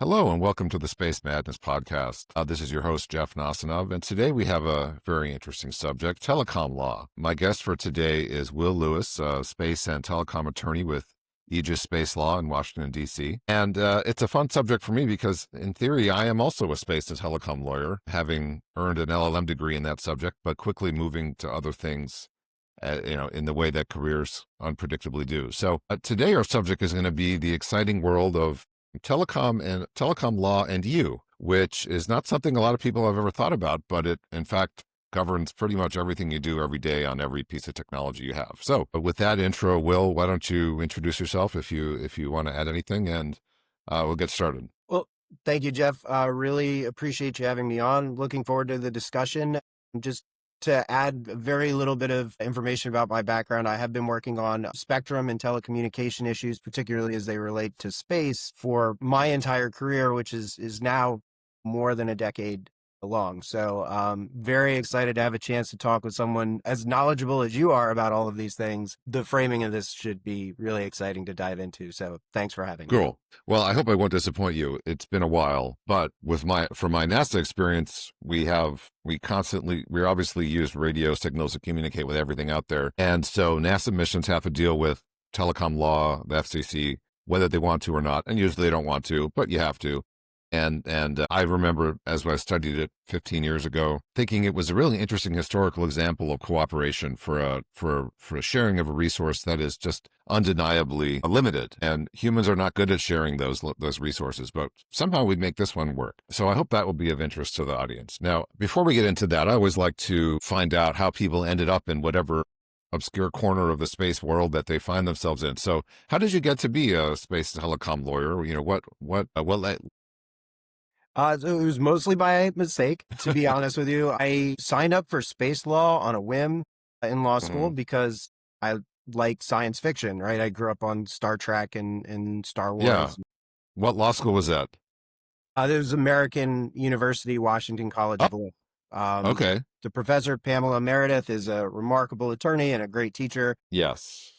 Hello and welcome to the Space Madness podcast. This is your host, Jeff Nasanov, and today we have a very interesting subject, telecom law. My guest for today is Will Lewis, a space and telecom attorney with Aegis Space Law in Washington, D.C. And it's a fun subject for me because, in theory, I am also a space and telecom lawyer, having earned an LLM degree in that subject, but quickly moving to other things in the way that careers unpredictably do. So today our subject is going to be the exciting world of Telecom Law and You, which is not something a lot of people have ever thought about, but it, in fact, governs pretty much everything you do every day on every piece of technology you have. So with that intro, Will, why don't you introduce yourself if you want to add anything, and we'll get started. Well, thank you, Jeff. Really appreciate you having me on. Looking forward to the discussion. Just to add very little bit of information about my background, I have been working on spectrum and telecommunication issues, particularly as they relate to space, for my entire career, which is now more than a decade long. So very excited to have a chance to talk with someone as knowledgeable as you are about all of these things. The framing of this should be really exciting to dive into. So thanks for having me. Cool. Well, I hope I won't disappoint you. It's been a while, but from my NASA experience, we obviously use radio signals to communicate with everything out there. And so NASA missions have to deal with telecom law, the FCC, whether they want to or not. And usually they don't want to, but you have to. And I remember, as I studied it 15 years ago, thinking it was a really interesting historical example of cooperation for a sharing of a resource that is just undeniably limited. And humans are not good at sharing those resources, but somehow we'd make this one work. So I hope that will be of interest to the audience. Now, before we get into that, I always like to find out how people ended up in whatever obscure corner of the space world that they find themselves in. So how did you get to be a space telecom lawyer? You know, So it was mostly by mistake, to be honest with you. I signed up for space law on a whim in law school because I like science fiction, right? I grew up on Star Trek and Star Wars. Yeah. What law school was that? There was American University, Washington College of Law. Okay. The professor, Pamela Meredith, is a remarkable attorney and a great teacher. Yes.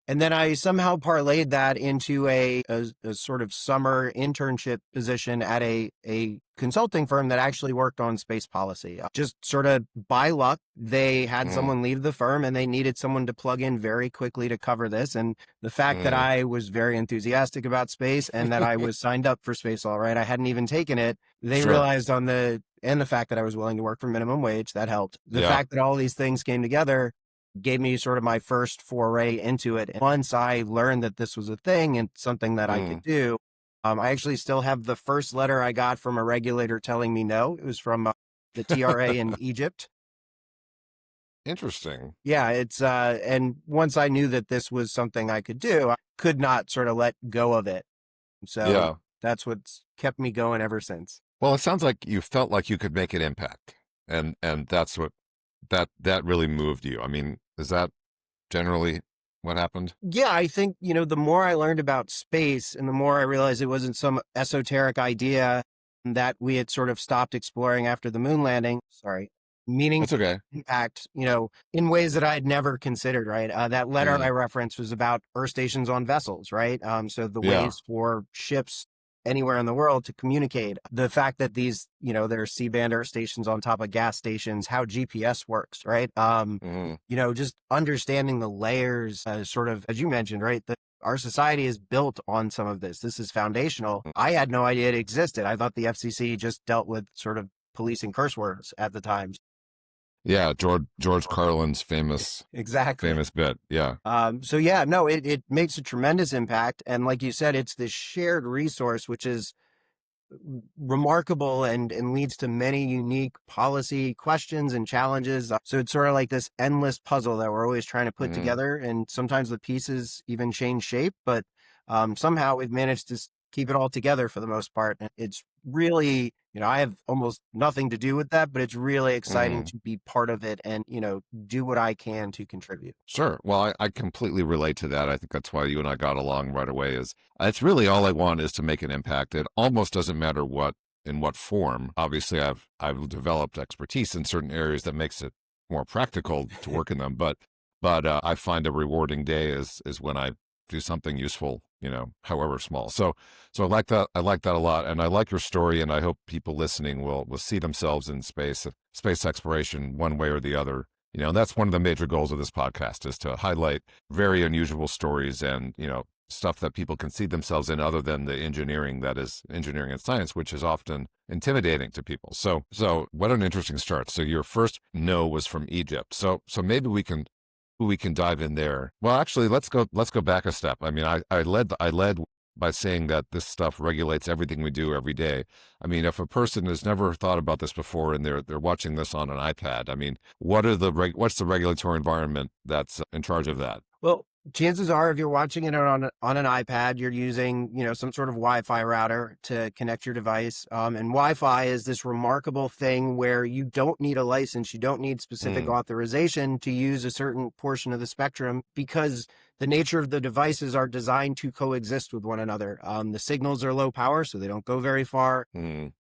And then I somehow parlayed that into a sort of summer internship position at a consulting firm that actually worked on space policy. Just sort of by luck, they had someone leave the firm and they needed someone to plug in very quickly to cover this. And the fact that I was very enthusiastic about space and that I was signed up for space law, right? I hadn't even taken it. They realized and the fact that I was willing to work for minimum wage, that helped. The fact that all these things came together gave me sort of my first foray into it. And once I learned that this was a thing and something that I could do, I actually still have the first letter I got from a regulator telling me no. It was from the TRA in Egypt. Interesting. Yeah, it's and once I knew that this was something I could do, I could not sort of let go of it. So that's what's kept me going ever since. Well, it sounds like you felt like you could make an impact, and that's what that really moved you. I mean, is that generally what happened? Yeah, I think, the more I learned about space and the more I realized it wasn't some esoteric idea that we had sort of stopped exploring after the moon landing. Meaning That's okay. impact, in ways that I had never considered, right? That letter I referenced was about Earth stations on vessels, right? So the ways for ships anywhere in the world to communicate. The fact that these, there are C-band Earth stations on top of gas stations, how GPS works, right? Just understanding the layers, sort of, as you mentioned, right? Our society is built on some of this. This is foundational. I had no idea it existed. I thought the FCC just dealt with sort of policing curse words at the time. Yeah, George Carlin's famous bit. Yeah. It makes a tremendous impact. And like you said, it's this shared resource, which is remarkable and leads to many unique policy questions and challenges. So it's sort of like this endless puzzle that we're always trying to put together. And sometimes the pieces even change shape, but somehow we've managed to keep it all together for the most part. And it's really, I have almost nothing to do with that, but it's really exciting to be part of it and, do what I can to contribute. Sure. Well, I completely relate to that. I think that's why you and I got along right away. It's really all I want is to make an impact. It almost doesn't matter in what form. Obviously, I've developed expertise in certain areas that makes it more practical to work in them. But I find a rewarding day is when I do something useful however small. So I like that. I like that a lot, and I like your story, and I hope people listening will see themselves in space exploration one way or the other. That's one of the major goals of this podcast, is to highlight very unusual stories and, stuff that people can see themselves in, other than the engineering that is engineering and science, which is often intimidating to people. So what an interesting start. So your first no was from Egypt. So maybe we can dive in there. Well, actually, let's go back a step. I mean, I led by saying that this stuff regulates everything we do every day. I mean, if a person has never thought about this before and they're watching this on an iPad, I mean, what's the regulatory environment that's in charge of that? Well, chances are, if you're watching it on an iPad, you're using, some sort of Wi-Fi router to connect your device. And Wi-Fi is this remarkable thing where you don't need a license, you don't need specific Mm, authorization to use a certain portion of the spectrum, because the nature of the devices are designed to coexist with one another. The signals are low power, so they don't go very far. mm,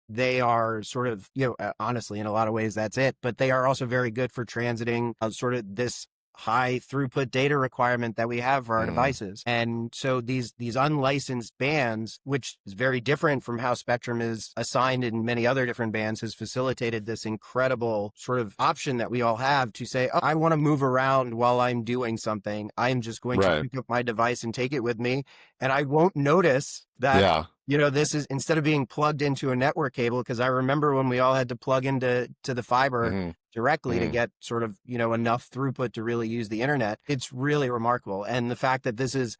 They are sort of, honestly, in a lot of ways, that's it. But they are also very good for transiting sort of this high throughput data requirement that we have for our mm, devices. And so these unlicensed bands, which is very different from how spectrum is assigned in many other different bands, has facilitated this incredible sort of option that we all have to say, oh, I want to move around while I'm doing something. I'm just going to right. pick up my device and take it with me. And I won't notice that, Yeah. this is, instead of being plugged into a network cable, because I remember when we all had to plug into the fiber Mm-hmm. directly to Mm-hmm. get sort of, enough throughput to really use the internet. It's really remarkable. And the fact that this is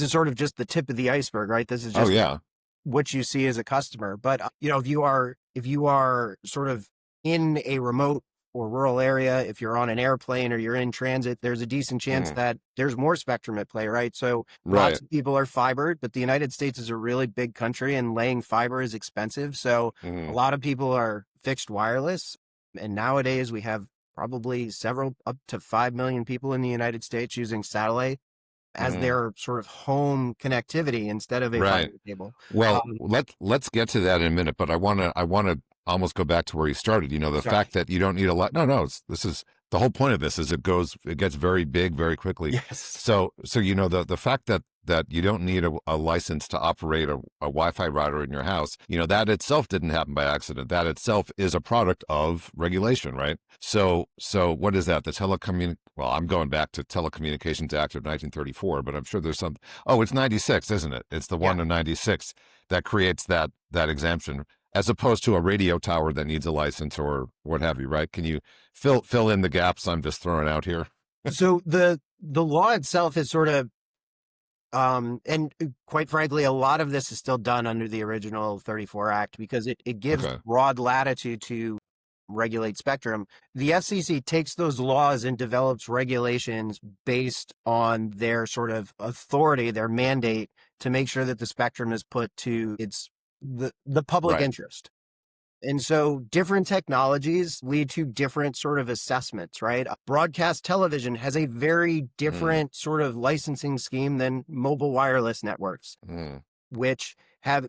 sort of just the tip of the iceberg, right? This is Oh, just yeah. what you see as a customer. But if you are sort of in a remote or rural area, if you're on an airplane or you're in transit, there's a decent chance Mm-hmm. that there's more spectrum at play, right? So lots Right. of people are fibered, but the United States is a really big country and laying fiber is expensive. So a Mm-hmm. lot of people are fixed wireless. And nowadays we have probably several, up to 5 million people in the United States using satellite as Mm-hmm. their sort of home connectivity instead of a Right. fiber cable. Well, Um, let's get to that in a minute, but I want to almost go back to where you started. The Sorry. fact that you don't need a lot. No, no, this is the whole point of this, is it gets very big very quickly. Yes. So the fact that you don't need a license to operate a Wi-Fi router in your house, that itself didn't happen by accident. That itself is a product of regulation, right? So what is that? Well, I'm going back to Telecommunications Act of 1934, but I'm sure there's some. Oh, it's 96, isn't it? It's the Yeah. one in 96 that creates that exemption, as opposed to a radio tower that needs a license or what have you, right? Can you fill in the gaps I'm just throwing out here? So the law itself is sort of and quite frankly, a lot of this is still done under the original 34 Act because it gives Okay. broad latitude to regulate spectrum. The FCC takes those laws and develops regulations based on their sort of authority, their mandate to make sure that the spectrum is put to the public Right. interest. And so different technologies lead to different sort of assessments, right? Broadcast television has a very Mm, different sort of licensing scheme than mobile wireless networks, mm, which have,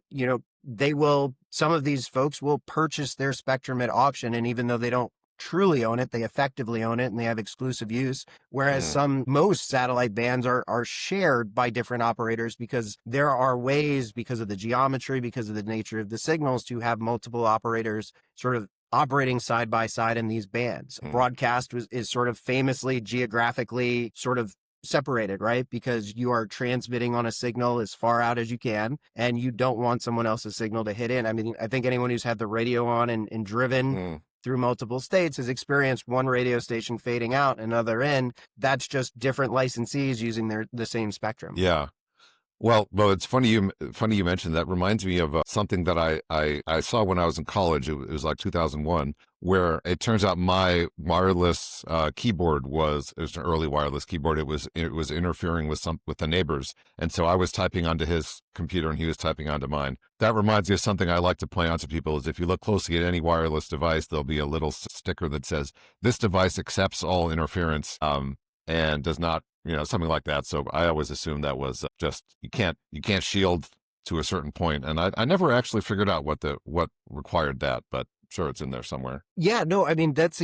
some of these folks will purchase their spectrum at auction. And even though they don't truly own it, they effectively own it and they have exclusive use. Whereas mm, most satellite bands are shared by different operators because there are ways, because of the geometry, because of the nature of the signals, to have multiple operators sort of operating side by side in these bands. mm, Broadcast is sort of famously geographically sort of separated, right? Because you are transmitting on a signal as far out as you can, and you don't want someone else's signal to hit in. I mean, I think anyone who's had the radio on and driven mm. through multiple states has experienced one radio station fading out, another in. That's just different licensees using the same spectrum. Yeah. Well, it's funny you mentioned that. Reminds me of something that I saw when I was in college. It was like 2001, where it turns out my wireless keyboard it was an early wireless keyboard. It was interfering with the neighbors, and so I was typing onto his computer and he was typing onto mine. That reminds me of something I like to point out to people: is if you look closely at any wireless device, there'll be a little sticker that says this device accepts all interference. And does not, something like that. So I always assumed that was just you can't shield to a certain point, and I never actually figured out what required that, but sure it's in there somewhere. Yeah, no, I mean, that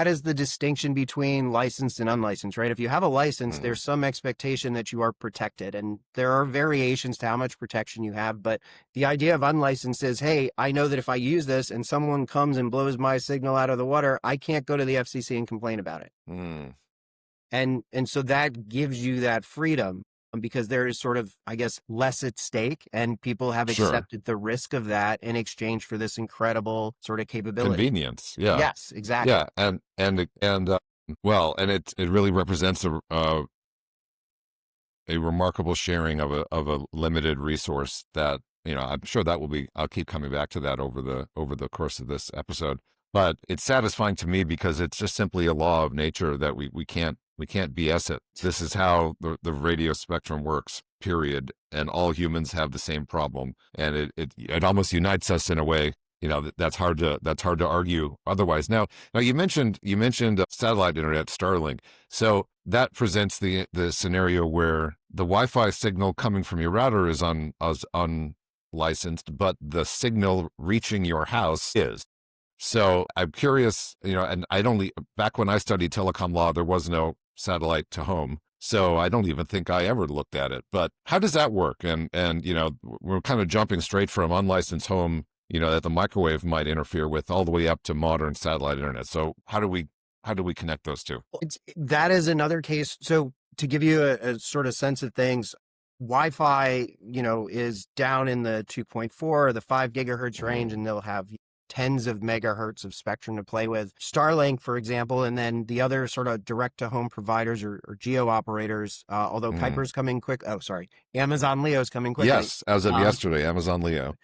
is the distinction between licensed and unlicensed, right? If you have a license, Mm, there's some expectation that you are protected, and there are variations to how much protection you have. But the idea of unlicensed is, hey, I know that if I use this and someone comes and blows my signal out of the water, I can't go to the FCC and complain about it. mm, And so that gives you that freedom, because there is sort of, I guess, less at stake, and people have sure. accepted the risk of that in exchange for this incredible sort of capability. Convenience. Yeah. Yes, exactly. Yeah. Well, and it really represents a remarkable sharing of a limited resource that, I'm sure that will be, I'll keep coming back to that over the course of this episode. But it's satisfying to me because it's just simply a law of nature that we can't BS it. This is how the radio spectrum works, period. And all humans have the same problem. And it almost unites us in a way, that's hard to argue otherwise. Now you mentioned satellite internet, Starlink. So that presents the scenario where the Wi-Fi signal coming from your router is unlicensed, but the signal reaching your house is. So I'm curious, and back when I studied telecom law, there was no satellite to home. So I don't even think I ever looked at it. But how does that work? And we're kind of jumping straight from unlicensed home, that the microwave might interfere with, all the way up to modern satellite internet. So how do we connect those two? That is another case. So to give you a sort of sense of things, Wi-Fi, is down in the 2.4 or the 5 gigahertz range, Mm, and they'll have tens of megahertz of spectrum to play with. Starlink, for example, and then the other sort of direct-to-home providers or geo operators, although mm. Kuiper's coming quick. Oh, sorry. Amazon Leo's coming quickly. Yes, as of Um, yesterday, Amazon Leo.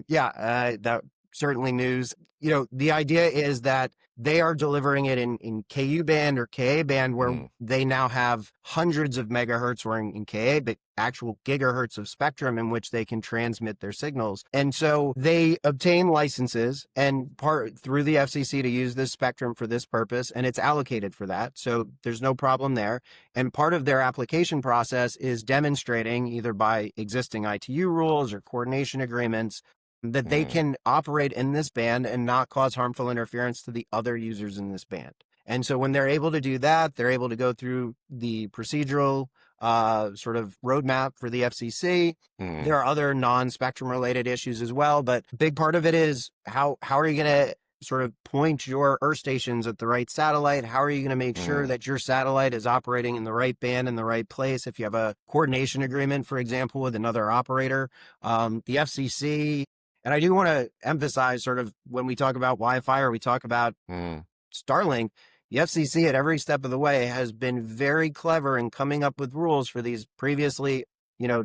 yeah, that certainly news. The idea is that they are delivering it in KU band or KA band, where Mm, they now have hundreds of megahertz, or in KA, but actual gigahertz of spectrum in which they can transmit their signals. And so they obtain licenses and part through the FCC to use this spectrum for this purpose, and it's allocated for that. So there's no problem there. And part of their application process is demonstrating, either by existing ITU rules or coordination agreements, that they mm, can operate in this band and not cause harmful interference to the other users in this band. And so when they're able to do that, they're able to go through the procedural sort of roadmap for the FCC. mm, There are other non-spectrum related issues as well, but a big part of it is how are you going to sort of point your earth stations at the right satellite? How are you going to make sure mm, that your satellite is operating in the right band in the right place? If you have a coordination agreement, for example, with another operator, the FCC, and I do want to emphasize, sort of, when we talk about Wi-Fi or we talk about mm, Starlink, the FCC at every step of the way has been very clever in coming up with rules for these previously,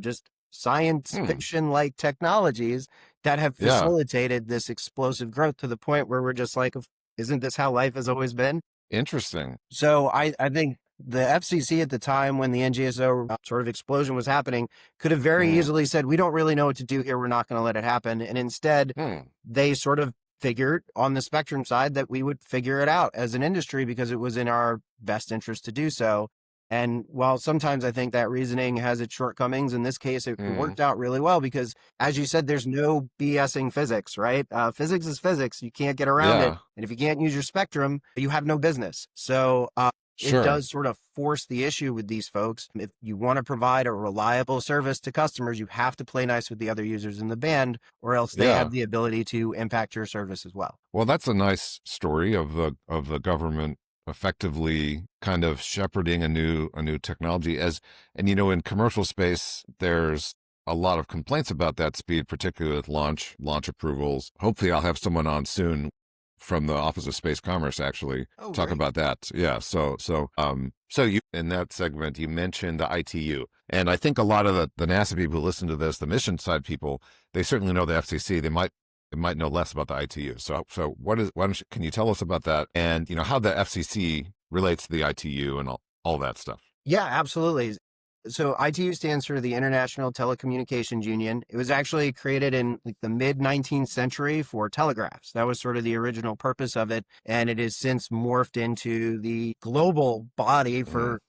just science mm. fiction like technologies that have Yeah, facilitated this explosive growth to the point where we're just like, isn't this how life has always been? interesting. So I think the FCC at the time when the NGSO sort of explosion was happening could have very Mm, easily said, we don't really know what to do here. We're not going to let it happen. And instead, mm, they sort of figured on the spectrum side that we would figure it out as an industry because it was in our best interest to do so. And while sometimes I think that reasoning has its shortcomings, in this case, it mm. worked out really well because, as you said, there's no BSing physics, right? Physics is physics. You can't get around it. Yeah, And if you can't use your spectrum, you have no business. So it sure. does sort of force the issue with these folks. If you want to provide a reliable service to customers, you have to play nice with the other users in the band, or else they have Yeah. the ability to impact your service as well. Well, that's a nice story of the government effectively kind of shepherding a new technology and in commercial space there's a lot of complaints about that speed, particularly with launch approvals. Hopefully I'll have someone on soon from the Office of Space Commerce actually Oh, talk great. about that. Yeah, so you in that segment you mentioned the ITU. And I think a lot of the NASA people who listen to this, the mission side people, they certainly know the FCC. They might know less about the ITU. So can you tell us about that and how the FCC relates to the ITU and all that stuff? Yeah, absolutely. So ITU stands for the International Telecommunications Union. It was actually created in like the mid 19th century for telegraphs. That was sort of the original purpose of it, and it has since morphed into the global body Mm, for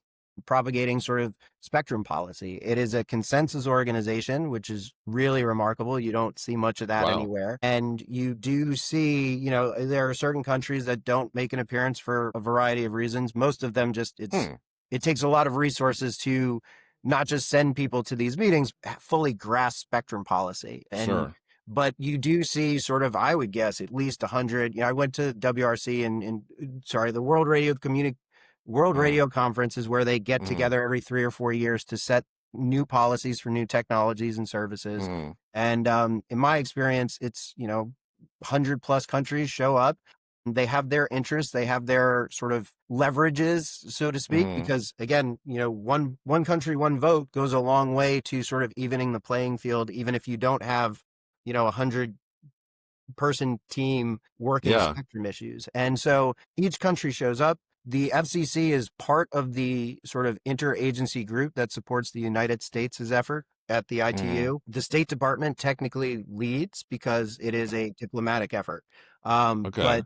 propagating sort of spectrum policy. It is a consensus organization, which is really remarkable. You don't see much of that Wow. anywhere. And you do see, there are certain countries that don't make an appearance for a variety of reasons. Most of them just, Hmm. it takes a lot of resources to not just send people to these meetings, fully grasp spectrum policy. Sure. But you do see sort of, I would guess, at least 100. I went to WRC and sorry, the World Mm, Radio Conference is where they get mm, together every 3 or 4 years to set new policies for new technologies and services. mm, And in my experience, it's 100+ countries show up. They have their interests, they have their sort of leverages, so to speak, mm, because again, one country, one vote goes a long way to sort of evening the playing field, even if you don't have 100-person team working yeah. spectrum issues. And so each country shows up. The FCC is part of the sort of interagency group that supports the United States' effort at the Mm, ITU. The State Department technically leads because it is a diplomatic effort. okay. But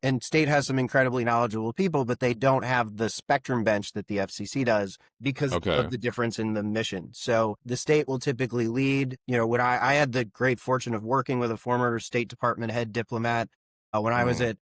and state has some incredibly knowledgeable people, but they don't have the spectrum bench that the FCC does because of Okay. the difference in the mission. So the state will typically lead. When I had the great fortune of working with a former State Department head diplomat when I was Mm, at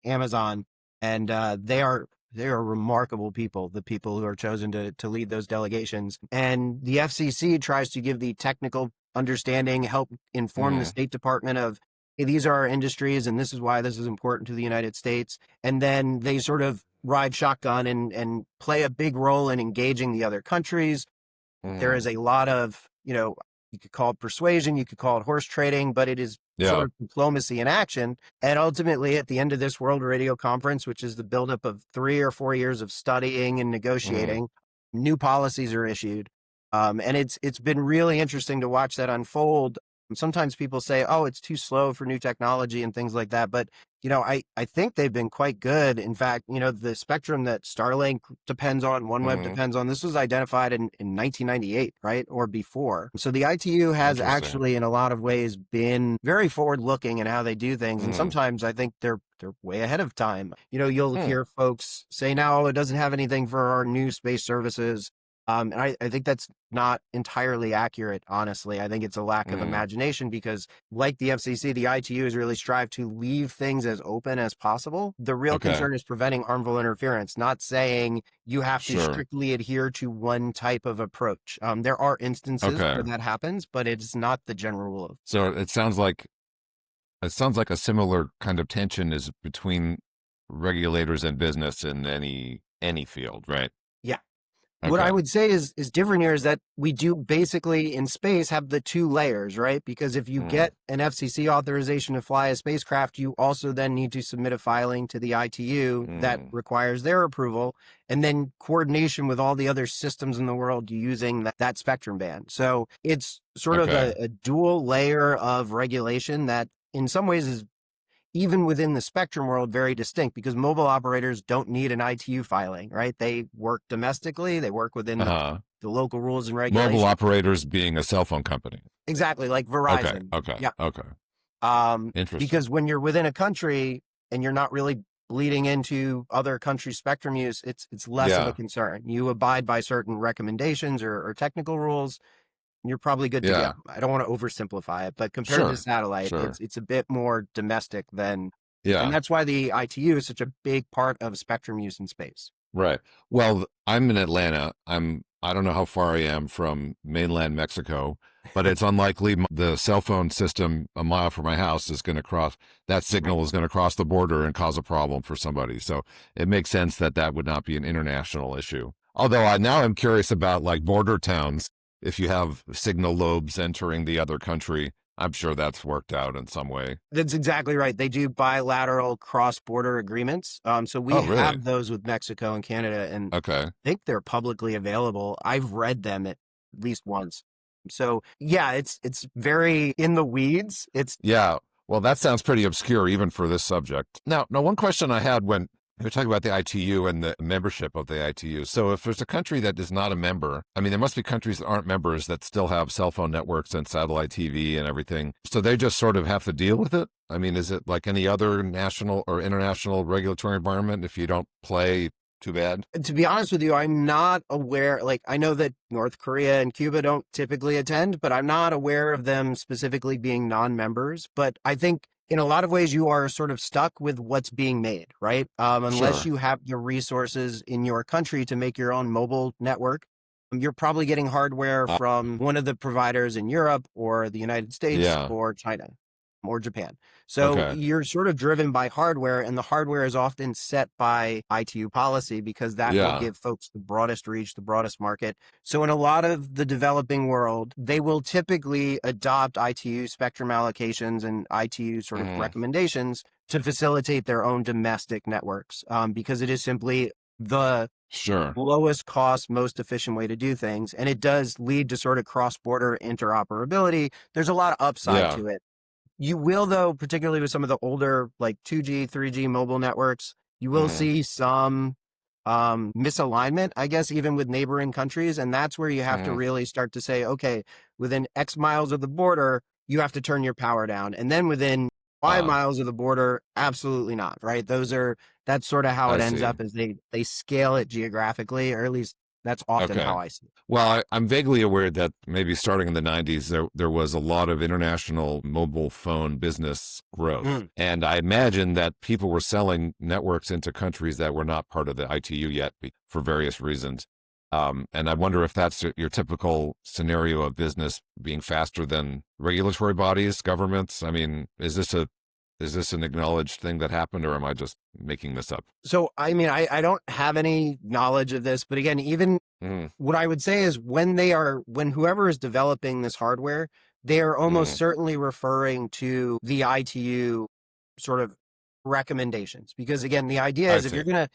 Amazon, and they are remarkable people, the people who are chosen to lead those delegations. And the FCC tries to give the technical understanding, help inform the mm, State Department of, hey, these are our industries and this is why this is important to the United States. And then they sort of ride shotgun and play a big role in engaging the other countries. There is mm. a lot of, you could call it persuasion, you could call it horse trading, but it is sort Yeah. of diplomacy in action. And ultimately, at the end of this World Radio Conference, which is the buildup of 3 or 4 years of studying and Mm, negotiating, new policies are issued. And it's been really interesting to watch that unfold. Sometimes people say, "Oh, it's too slow for new technology and things like that," but I think they've been quite good. In fact, the spectrum that Starlink depends on, OneWeb mm. depends on, this was identified in 1998, right? Or before. So the ITU has Interesting. actually, in a lot of ways, been very forward looking in how they do things. And Mm, sometimes I think they're way ahead of time. You'll mm. hear folks say, "No, it doesn't have anything for our new space services." And I think that's not entirely accurate, honestly. I think it's a lack of Mm. imagination because, like the FCC, the ITU has really strived to leave things as open as possible. The real Okay. concern is preventing harmful interference, not saying you have to Sure. strictly adhere to one type of approach. There are instances Okay. where that happens, but it's not the general rule. So it sounds like a similar kind of tension is between regulators and business in any field, right? Yeah. What I Okay. would say is different here is that we do basically in space have the two layers, right? Because if you Mm, get an FCC authorization to fly a spacecraft, you also then need to submit a filing to the ITU that mm. requires their approval and then coordination with all the other systems in the world using that spectrum band. So it's sort of Okay. a dual layer of regulation that in some ways is even within the spectrum world, very distinct because mobile operators don't need an ITU filing, right? They work domestically, they work within Uh-huh. the local rules and Mobile regulations. operators being a cell phone company. Exactly, like Okay. Verizon. Okay. Yeah. Okay. Interesting. Because when you're within a country and you're not really bleeding into other countries' spectrum use, it's less of a Yeah. concern. You abide by certain recommendations or technical rules, you're probably good to go. Yeah. I don't want to oversimplify it, but compared to Sure. satellite, Sure. it's a bit more domestic than, and Yeah. that's why the ITU is such a big part of spectrum use in space. Right. Well, I'm in Atlanta. I don't know how far I am from mainland Mexico, but it's unlikely the cell phone system a mile from my house is going to cross that Right. signal is going to cross the border and cause a problem for somebody. So it makes sense that that would not be an international issue. Although now I'm curious about like border towns. If you have signal lobes entering the other country, I'm sure that's worked out in some way. That's exactly right. They do bilateral cross-border agreements. So we Oh, really? have those with Mexico and Canada, and Okay. I think they're publicly available. I've read them at least once. So yeah, it's very in the weeds. It's Yeah. Well, that sounds pretty obscure even for this subject. Now, one question I had when we were talking about the ITU and the membership of the ITU. So if there's a country that is not a member, I mean, there must be countries that aren't members that still have cell phone networks and satellite TV and everything. So they just sort of have to deal with it. I mean, is it like any other national or international regulatory environment? If you don't play Too bad. To be honest with you, I'm not aware. Like, I know that North Korea and Cuba don't typically attend, but I'm not aware of them specifically being non-members. But I think in a lot of ways, you are sort of stuck with what's being made, right? Unless Sure. you have the resources in your country to make your own mobile network, you're probably getting hardware Uh, from one of the providers in Europe or the United States yeah. or China or Japan. So Okay. you're sort of driven by hardware, and the hardware is often set by ITU policy because that will Yeah. give folks the broadest reach, the broadest market. So in a lot of the developing world, they will typically adopt ITU spectrum allocations and ITU sort of Hmm. recommendations to facilitate their own domestic networks, because it is simply the Sure. lowest cost, most efficient way to do things. And it does lead to sort of cross border interoperability. There's a lot of upside Yeah. to it. You will, though, particularly with some of the older, like 2G, 3G mobile networks, you will Hmm. see some misalignment, I guess, even with neighboring countries. And that's where you have to Hmm. really start to say, okay, within X miles of the border, you have to turn your power down. And then within 5 miles of the border, absolutely not, right? That's sort of how I it ends see. up is they scale it geographically, or at least that's often Okay. how I see it. Well, I'm vaguely aware that maybe starting in the 90s, there was a lot of international mobile phone business growth. Mm. And I imagine that people were selling networks into countries that were not part of the ITU yet for various reasons. And I wonder if that's your typical scenario of business being faster than regulatory bodies, governments. I mean, is this an acknowledged thing that happened, or am I just making this up? So, I mean, I don't have any knowledge of this, but again, even Mm, what I would say is when whoever is developing this hardware, they are almost mm, certainly referring to the ITU sort of recommendations. Because again, the idea I is if see.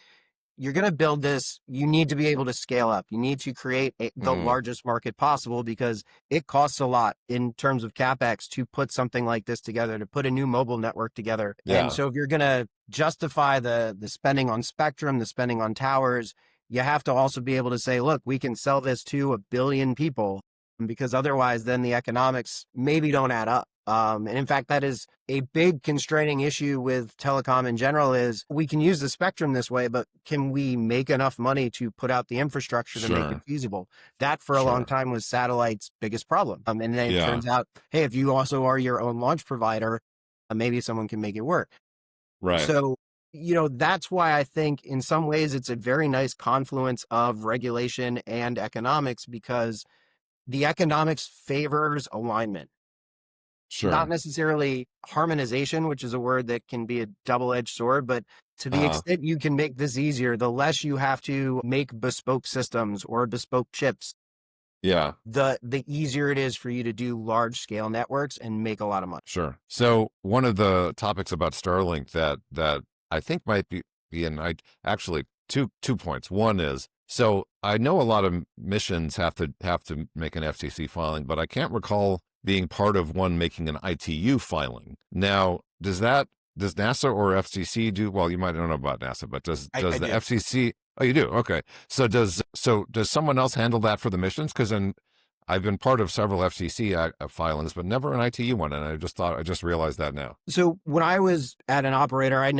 you're going to build this, you need to be able to scale up. You need to create the Mm, largest market possible because it costs a lot in terms of capex to put something like this together, to put a new mobile network together. And yeah, so if you're going to justify the spending on spectrum, the spending on towers, you have to also be able to say, look, we can sell this to 1 billion people, because otherwise then the economics maybe don't add up. And in fact, that is a big constraining issue with telecom in general is we can use the spectrum this way, but can we make enough money to put out the infrastructure to make it sure, feasible? That for a long sure. time was satellite's biggest problem. And then it Yeah, turns out, hey, if you also are your own launch provider, maybe someone can make it work. right, So, that's why I think in some ways it's a very nice confluence of regulation and economics because the economics favors alignment, not sure. necessarily harmonization, which is a word that can be a double-edged sword, but to the Uh-huh. extent you can make this easier, the less you have to make bespoke systems or bespoke chips, Yeah, the easier it is for you to do large scale networks and make a lot of money. sure. So one of the topics about Starlink that I think might be in I actually two points. One is so I know a lot of missions have to make an FCC filing, but I can't recall being part of one making an ITU filing. Now, does NASA or FCC do well, you might not know about NASA, but does I the do. FCC. Oh, you do? Okay. So does someone else handle that for the missions? Because then I've been part of several FCC filings, but never an ITU one, and I just realized that now. So when I was at an operator, I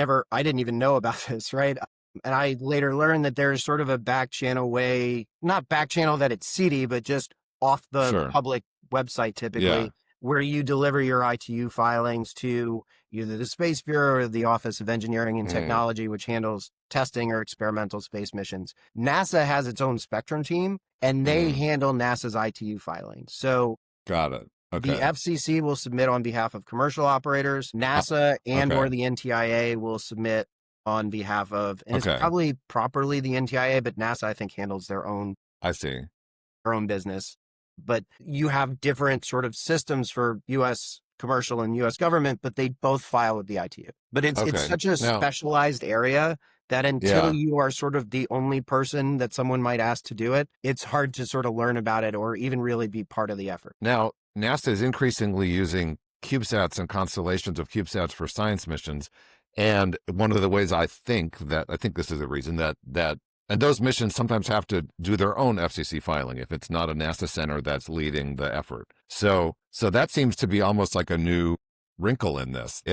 didn't even know about this, right? And I later learned that there's sort of a back channel way, not back channel that it's seedy, but just off the Sure. public website Yeah. typically, where you deliver your ITU filings to either the Space Bureau or the Office of Engineering and Mm, Technology, which handles testing or experimental space missions. NASA has its own Spectrum team, and they mm, handle NASA's ITU filings. So got it. the Okay. FCC will submit on behalf of commercial operators. Uh, NASA and okay. or the NTIA will submit on behalf of, and it's Okay. probably properly the NTIA, but NASA I think handles I see. their own business. But you have different sort of systems for U.S. commercial and U.S. government, but they both file with the ITU. But it's Okay. such a Now, specialized area that until yeah. you are sort of the only person that someone might ask to do it, it's hard to sort of learn about it or even really be part of the effort. Now, NASA is increasingly using CubeSats and constellations of CubeSats for science missions. And one of the ways I think this is the reason and those missions sometimes have to do their own FCC filing if it's not a NASA center that's leading the effort. So that seems to be almost like a new wrinkle in this.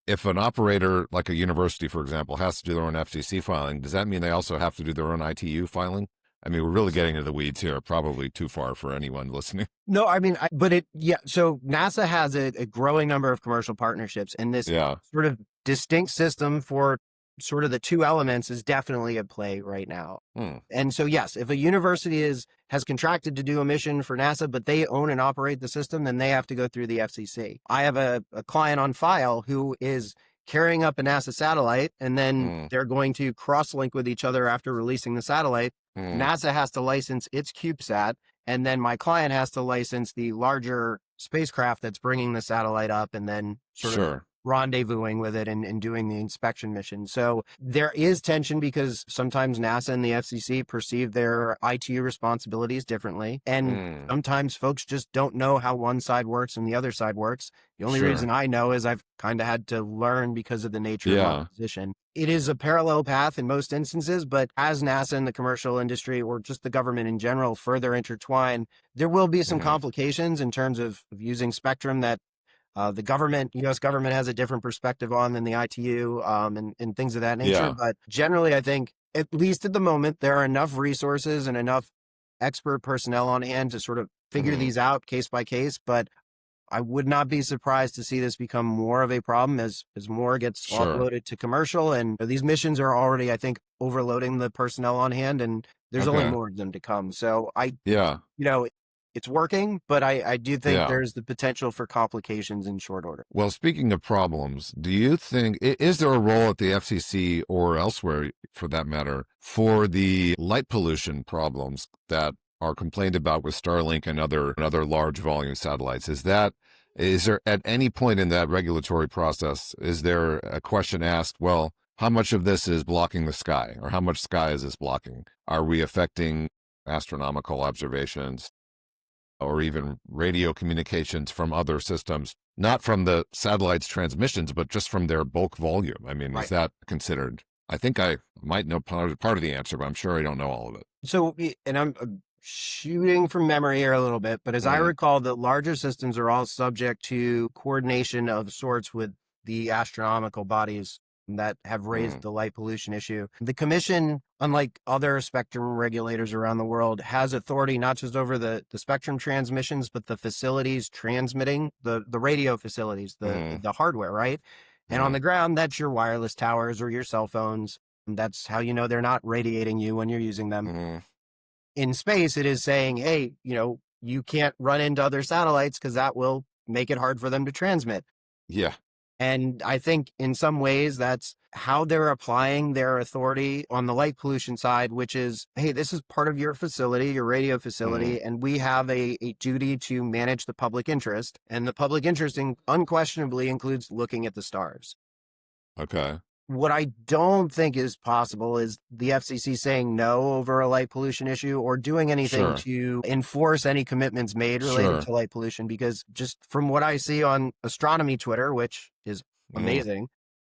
if an operator like a university, for example, has to do their own FCC filing, does that mean they also have to do their own ITU filing? I mean, we're really getting into the weeds here, probably too far for anyone listening. No, I mean, but yeah. So NASA has a growing number of commercial partnerships, and this Yeah. sort of distinct system for sort of the two elements is definitely at play right now. Hmm. And so, yes, if a university has contracted to do a mission for NASA, but they own and operate the system, then they have to go through the FCC. I have a client on file who is carrying up a NASA satellite, and then Hmm. they're going to cross-link with each other after releasing the satellite. Hmm. NASA has to license its CubeSat, and then my client has to license the larger spacecraft that's bringing the satellite up and then sort of Sure. rendezvousing with it and doing the inspection mission. So there is tension because sometimes NASA and the FCC perceive their ITU responsibilities differently. And Hmm. sometimes folks just don't know how one side works and the other side works. The only Sure. reason I know is I've kind of had to learn because of the nature of my Yeah. position. It is a parallel path in most instances, but as NASA and the commercial industry or just the government in general further intertwine, there will be some Hmm. complications in terms of using spectrum that the government, U.S. government has a different perspective on than the ITU and things of that nature. Yeah. But generally, I think, at least at the moment, there are enough resources and enough expert personnel on hand to sort of figure Hmm. these out case by case. But I would not be surprised to see this become more of a problem as more gets Sure. offloaded to commercial. And these missions are already, I think, overloading the personnel on hand, and there's only Okay. more of them to come. So Yeah. you know, it's working, but I do think Yeah. there's the potential for complications in short order. Well, speaking of problems, do you think is there a role at the FCC or elsewhere, for that matter, for the light pollution problems that are complained about with Starlink and other large volume satellites? Is there at any point in that regulatory process, is there a question asked, well, how much of this is blocking the sky, or how much sky is this blocking? Are we affecting astronomical observations, or even radio communications from other systems, not from the satellite's transmissions, but just from their bulk volume? I mean, is Right. that considered? I think I might know part of the answer, but I'm sure I don't know all of it. So, and I'm shooting from memory here a little bit, but as I Mm, recall, the larger systems are all subject to coordination of sorts with the astronomical bodies that have raised mm, the light pollution issue. The commission, unlike other spectrum regulators around the world, has authority not just over the spectrum transmissions, but the facilities transmitting the radio facilities, mm, the hardware, right? And on mm, the ground, that's your wireless towers or your cell phones. That's how you know they're not radiating you when you're using them. mm. In space, it is saying, hey, you can't run into other satellites because that will make it hard for them to transmit. Yeah. And I think in some ways that's how they're applying their authority on the light pollution side, which is, hey, this is part of your facility, your radio Mm, facility, and we have a duty to manage the public interest. And the public interest unquestionably includes looking at the stars. okay. What I don't think is possible is the FCC saying no over a light pollution issue or doing anything Sure. to enforce any commitments made related Sure. to light pollution. Because just from what I see on astronomy Twitter, which is Mm, amazing,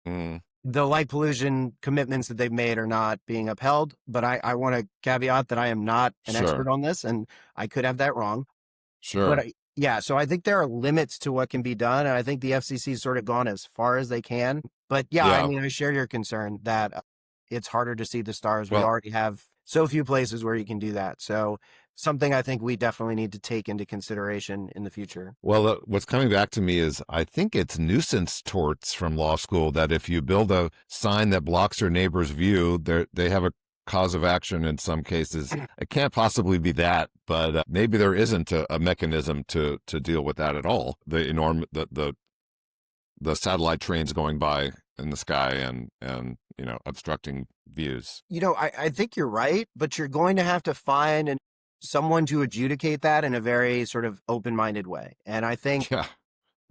mm, the light pollution commitments that they've made are not being upheld. But I want to caveat that I am not an expert sure. on this and I could have that wrong. But Sure. yeah, so I think there are limits to what can be done, and I think the FCC's sort of gone as far as they can. But yeah, I Yeah. mean, I share your concern that it's harder to see the stars. We Well, already have so few places where you can do that. So something I think we definitely need to take into consideration in the future. what's coming back to me is I think it's nuisance torts from law school that if you build a sign that blocks your neighbor's view, they have a cause of action in some cases. It can't possibly be that, but maybe there isn't a mechanism to deal with that at all. The satellite trains going by in the sky and obstructing views. I think you're right, but you're going to have to find someone to adjudicate that in a very sort of open-minded way. And I think Yeah.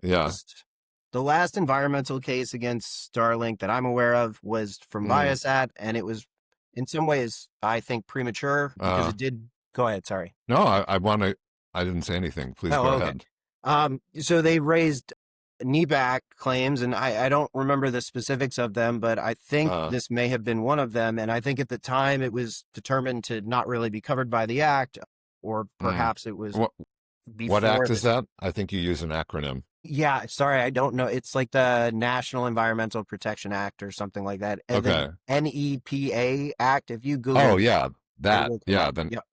Yeah. just the last environmental case against Starlink that I'm aware of was from Mm. Viasat, and it was in some ways, I think, premature because Uh, it did. Go ahead, sorry. no, I want to. I didn't say anything. Please Oh, go okay. ahead. So they raised knee-back claims, and I don't remember the specifics of them, but I think Uh, this may have been one of them. And I think at the time it was determined to not really be covered by the act, or mm. perhaps it was What before act is this. that? I think you use an acronym. Yeah, sorry, I don't know. It's like the National Environmental Protection Act or something like that. The Okay. NEPA Act. If you Oh, Google yeah, it that. will come Yeah, up. then Yep.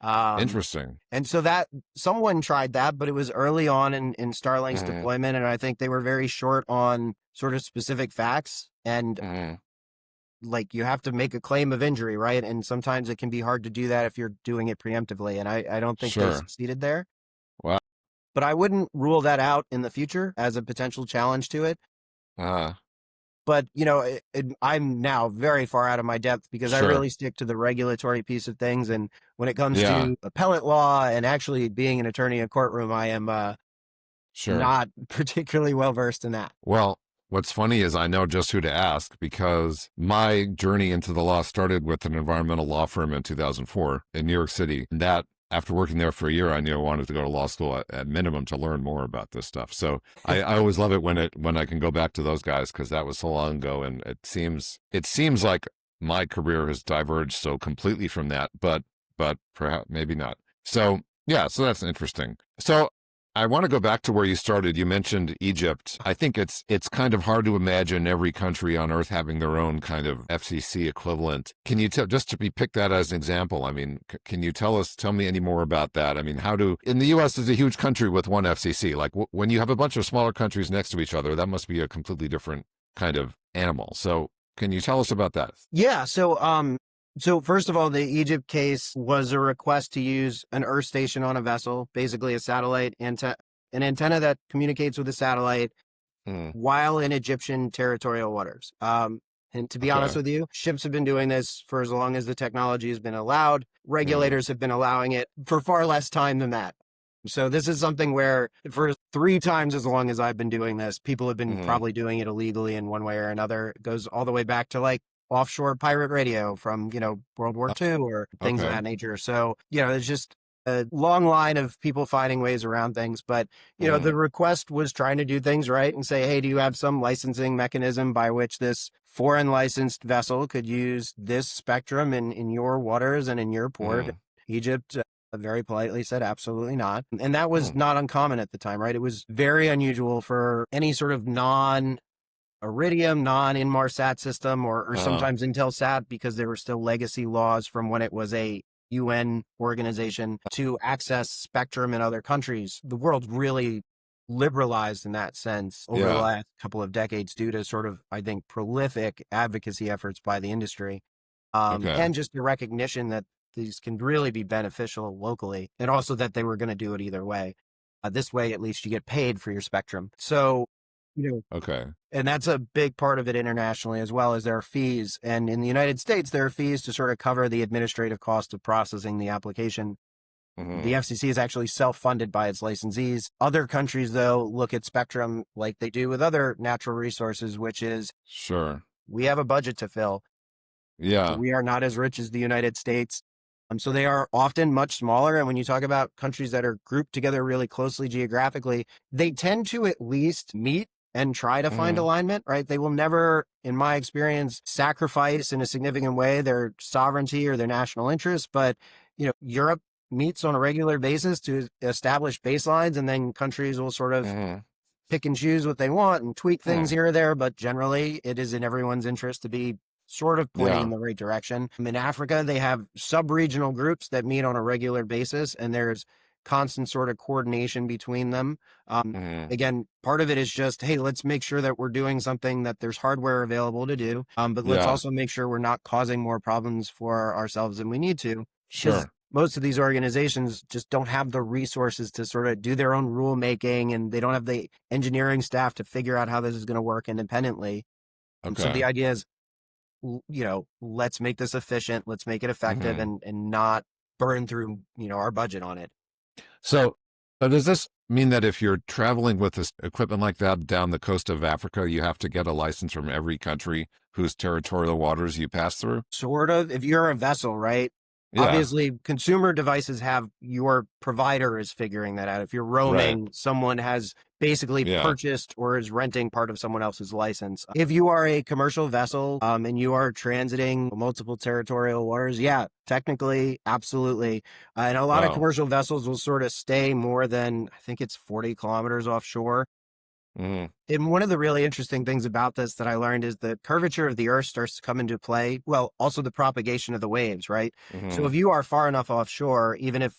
Um, interesting. and so that someone tried that, but it was early on in Starlink's Mhm, deployment, and I think they were very short on sort of specific facts. And mhm. like you have to make a claim of injury, right? And sometimes it can be hard to do that if you're doing it preemptively. And I don't think they Sure. succeeded there. Wow. But I wouldn't rule that out in the future as a potential challenge to it. Uh, But I'm now very far out of my depth because I sure. really stick to the regulatory piece of things. And when it comes Yeah, to appellate law and actually being an attorney in a courtroom, I am sure. not particularly well versed in that. Well, what's funny is I know just who to ask because my journey into the law started with an environmental law firm in 2004 in New York City. And that, after working there for a year, I knew I wanted to go to law school at minimum to learn more about this stuff. So I always love it when I can go back to those guys because that was so long ago, and it seems like my career has diverged so completely from that, but perhaps maybe not. So yeah, so that's interesting. So I want to go back to where you started. You mentioned Egypt. I think it's kind of hard to imagine every country on earth having their own kind of FCC equivalent. Can you tell, just to be pick that as an example? I mean, can you tell me any more about that? I mean, how do in the U.S. is a huge country with one FCC. Like when you have a bunch of smaller countries next to each other, that must be a completely different kind of animal. So can you tell us about that? Yeah. So first of all, the Egypt case was a request to use an Earth station on a vessel, basically a satellite antenna, an antenna that communicates with a satellite Mm, while in Egyptian territorial waters. And to be honest okay. with you, ships have been doing this for as long as the technology has been allowed. Mm, Regulators have been allowing it for far less time than that. So this is something where for 3 times as long as I've been doing this, people have been mm, probably doing it illegally in one way or another. It goes all the way back to like offshore pirate radio from, World War II or things of okay. that nature. So, there's just a long line of people finding ways around things. But, the Mm, request was trying to do things right and say, hey, do you have some licensing mechanism by which this foreign licensed vessel could use this spectrum in your waters and in your port? mm, Egypt very politely said absolutely not. And that was mm, not uncommon at the time, right? It was very unusual for any sort of non Iridium, non Inmarsat system, or uh, sometimes Intelsat, because there were still legacy laws from when it was a UN organization to access spectrum in other countries. The world really liberalized in that sense over the yeah. last couple of decades due to sort of, I think, prolific advocacy efforts by the industry, Okay. and just the recognition that these can really be beneficial locally, and also that they were going to do it either way. This way, at least you get paid for your spectrum. So, you know, Okay. and that's a big part of it internationally as well, as there are fees. And in the United States, there are fees to sort of cover the administrative cost of processing the application. The Mm, FCC is actually self-funded by its licensees. Other countries, though, look at spectrum like they do with other natural resources, which is sure. we have a budget to fill. Yeah. We are not as rich as the United States. So they are often much smaller. And when you talk about countries that are grouped together really closely geographically, they tend to at least meet and try to find Mm, alignment, right? They will never, in my experience, sacrifice in a significant way their sovereignty or their national interests. But, Europe meets on a regular basis to establish baselines, and then countries will sort of mm, pick and choose what they want and tweak things mm, here or there, but generally it is in everyone's interest to be sort of pointing in yeah. the right direction. In Africa, they have sub-regional groups that meet on a regular basis, and there's constant sort of coordination between them. Mm, Again, part of it is just, hey, let's make sure that we're doing something that there's hardware available to do, but let's yeah. also make sure we're not causing more problems for ourselves than we need to, because Sure. most of these organizations just don't have the resources to sort of do their own rulemaking, and they don't have the engineering staff to figure out how this is going to work independently. And so the Okay. idea is, let's make this efficient, let's make it effective, Hmm. and not burn through, our budget on it. So, does this mean that if you're traveling with this equipment like that down the coast of Africa, you have to get a license from every country whose territorial waters you pass through? Sort of, if you're a vessel, right? Yeah. Obviously, consumer devices have your provider is figuring that out. If you're Right. roaming, someone has basically Yeah. purchased or is renting part of someone else's license. If you are a commercial vessel, and you are transiting multiple territorial waters, yeah, technically, absolutely. And a lot of Wow. commercial vessels will sort of stay more than, I think it's 40 kilometers offshore. Mm-hmm. And one of the really interesting things about this that I learned is the curvature of the Earth starts to come into play. Well, also the propagation of the waves, right? So Mm-hmm. if you are far enough offshore, even if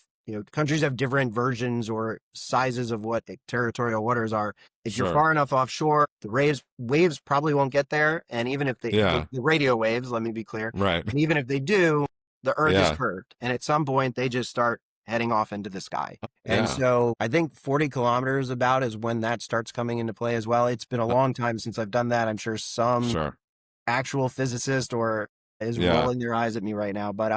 countries have different versions or sizes of what territorial waters are, if you're Sure. far enough offshore, the waves probably won't get there. And even if Yeah. the radio waves, let me be clear, Right. and even if they do, the Earth is Yeah. curved, and at some point they just start heading off into the sky. And Yeah. so I think 40 kilometers about is when that starts coming into play as well. It's been a Uh, long time since I've done that. I'm sure some sure. actual physicist or is Yeah. rolling their eyes at me right now. But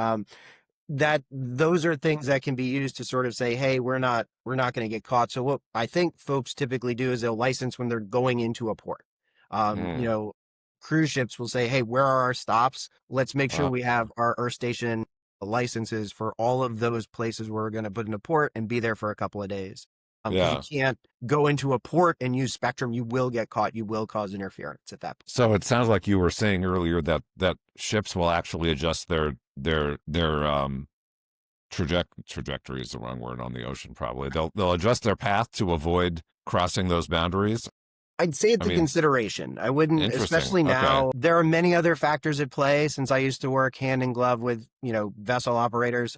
that those are things that can be used to sort of say, hey, we're not going to get caught. So what I think folks typically do is they'll license when they're going into a port. Mm. Cruise ships will say, hey, where are our stops? Let's make sure Uh, we have our Earth station licenses for all of those places where we're going to put in a port and be there for a couple of days. Because you yeah. can't go into a port and use spectrum. You will get caught. You will cause interference at that point. So it sounds like you were saying earlier that ships will actually adjust their trajectory is the wrong word on the ocean. Probably they'll adjust their path to avoid crossing those boundaries. I'd say it's I a mean, consideration. I wouldn't, interesting. especially Okay. now. There are many other factors at play since I used to work hand in glove with, vessel operators.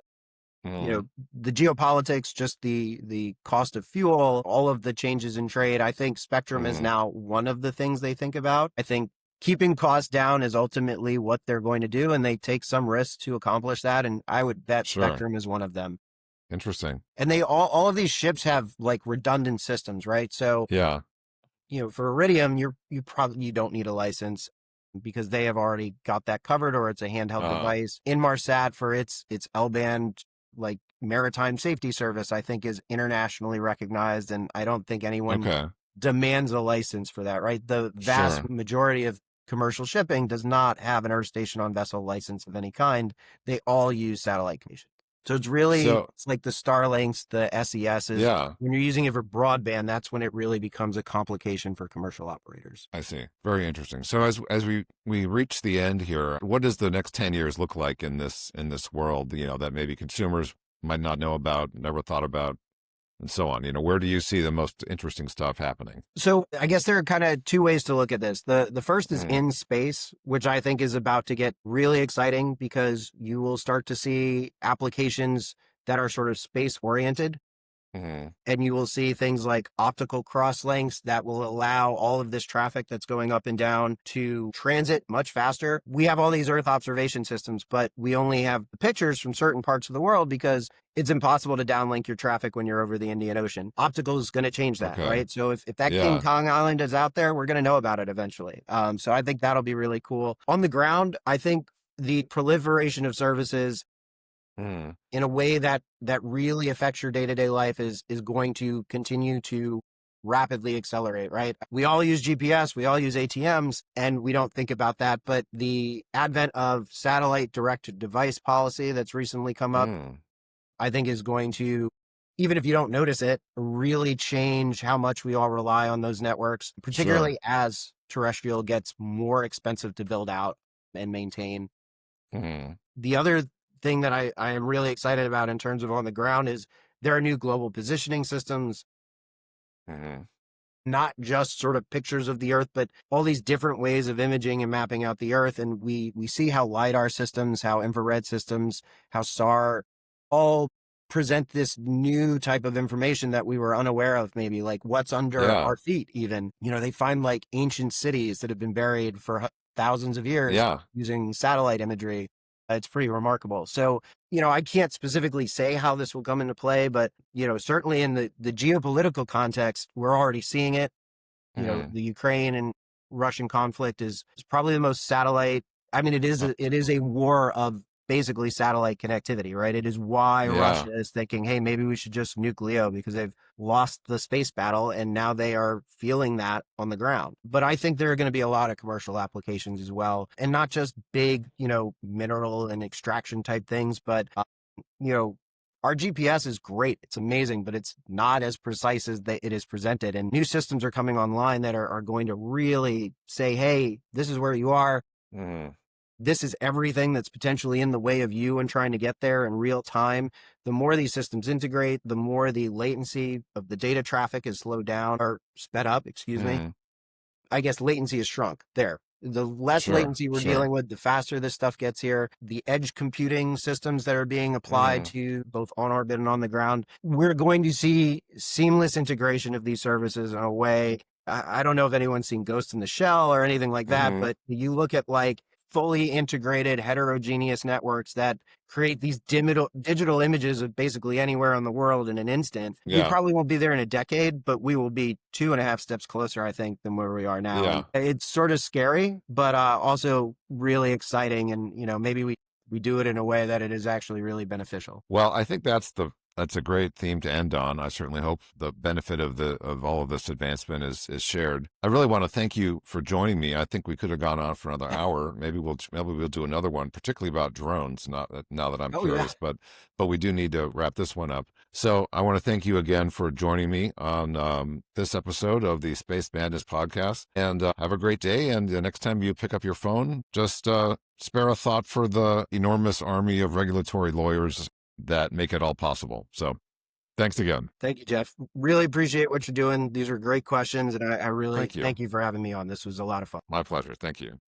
You Mm. know, the geopolitics, just the cost of fuel, all of the changes in trade. I think spectrum is Mm. now one of the things they think about. I think keeping costs down is ultimately what they're going to do, and they take some risks to accomplish that. And I would bet Sure. spectrum is one of them. Interesting. And they all of these ships have like redundant systems, right? So Yeah. for Iridium, you don't need a license because they have already got that covered, or it's a handheld Uh, device. Inmarsat for its L-band like maritime safety service, I think is internationally recognized, and I don't think anyone okay. demands a license for that, right? The vast Sure. majority of commercial shipping does not have an Earth station on vessel license of any kind. They all use satellite communication. So So it's like the Starlinks, the SESs. yeah, When you're using it for broadband, that's when it really becomes a complication for commercial operators. I see. Very interesting. So as we reach the end here, what does the next 10 years look like in this world, that maybe consumers might not know about, never thought about, and so on? Where do you see the most interesting stuff happening? So I guess there are kind of two ways to look at this. The first is Mm. in space, which I think is about to get really exciting because you will start to see applications that are sort of space oriented. Mm. And you will see things like optical crosslinks that will allow all of this traffic that's going up and down to transit much faster. We have all these Earth observation systems, but we only have the pictures from certain parts of the world because it's impossible to downlink your traffic when you're over the Indian Ocean. Optical is going to change that, Okay. right? So if that King Yeah. Kong Island is out there, we're going to know about it eventually. So I think that'll be really cool. On the ground, I think the proliferation of services Mm. in a way that really affects your day-to-day life is going to continue to rapidly accelerate, right? We all use GPS, we all use ATMs, and we don't think about that. But the advent of satellite direct device policy that's recently come up, Mm. I think is going to, even if you don't notice it, really change how much we all rely on those networks, Sure. particularly as terrestrial gets more expensive to build out and maintain. Mm. The other thing that I am really excited about in terms of on the ground is there are new global positioning systems, Mm. not just sort of pictures of the Earth, but all these different ways of imaging and mapping out the Earth. And we see how LiDAR systems, how infrared systems, how SAR all present this new type of information that we were unaware of, maybe like what's under Yeah. our feet, even. They find like ancient cities that have been buried for thousands of years Yeah. using satellite imagery. It's pretty remarkable. So, I can't specifically say how this will come into play, but, certainly in the geopolitical context, we're already seeing it. Mm. The Ukraine and Russian conflict is probably the most satellite. I mean, Uh, it is a war of basically satellite connectivity, right? It is why yeah. Russia is thinking, hey, maybe we should just nuke Leo because they've lost the space battle and now they are feeling that on the ground. But I think there are going to be a lot of commercial applications as well, and not just big, mineral and extraction type things, but you know, our GPS is great. It's amazing, but it's not as precise as it is presented. And new systems are coming online that are going to really say, hey, this is where you are. Mm. this is everything that's potentially in the way of you and trying to get there in real time. The more these systems integrate, the more the latency of the data traffic is slowed down or sped up, excuse me. Mm-hmm. I guess latency is shrunk there. The less Sure. latency we're Sure. dealing with, the faster this stuff gets here. The edge computing systems that are being applied Mm-hmm. to both on orbit and on the ground, we're going to see seamless integration of these services in a way. I don't know if anyone's seen Ghost in the Shell or anything like that, Mm-hmm. but you look at like fully integrated heterogeneous networks that create these digital images of basically anywhere in the world in an instant. We Yeah. probably won't be there in a decade, but we will be 2.5 steps closer, I think, than where we are now. Yeah. And it's sort of scary, but also really exciting. And, maybe we do it in a way that it is actually really beneficial. Well, I think that's a great theme to end on. I certainly hope the benefit of all of this advancement is shared. I really want to thank you for joining me. I think we could have gone on for another hour. Maybe we'll do another one, particularly about drones. Now that I'm Oh, yeah. curious, but we do need to wrap this one up. So I want to thank you again for joining me on this episode of the Space Madness podcast. And have a great day. And the next time you pick up your phone, just spare a thought for the enormous army of regulatory lawyers that make it all possible. So thanks again. Thank you, Jeff. Really appreciate what you're doing. These are great questions. And I really Thank you. thank you for having me on. This was a lot of fun. My pleasure. Thank you.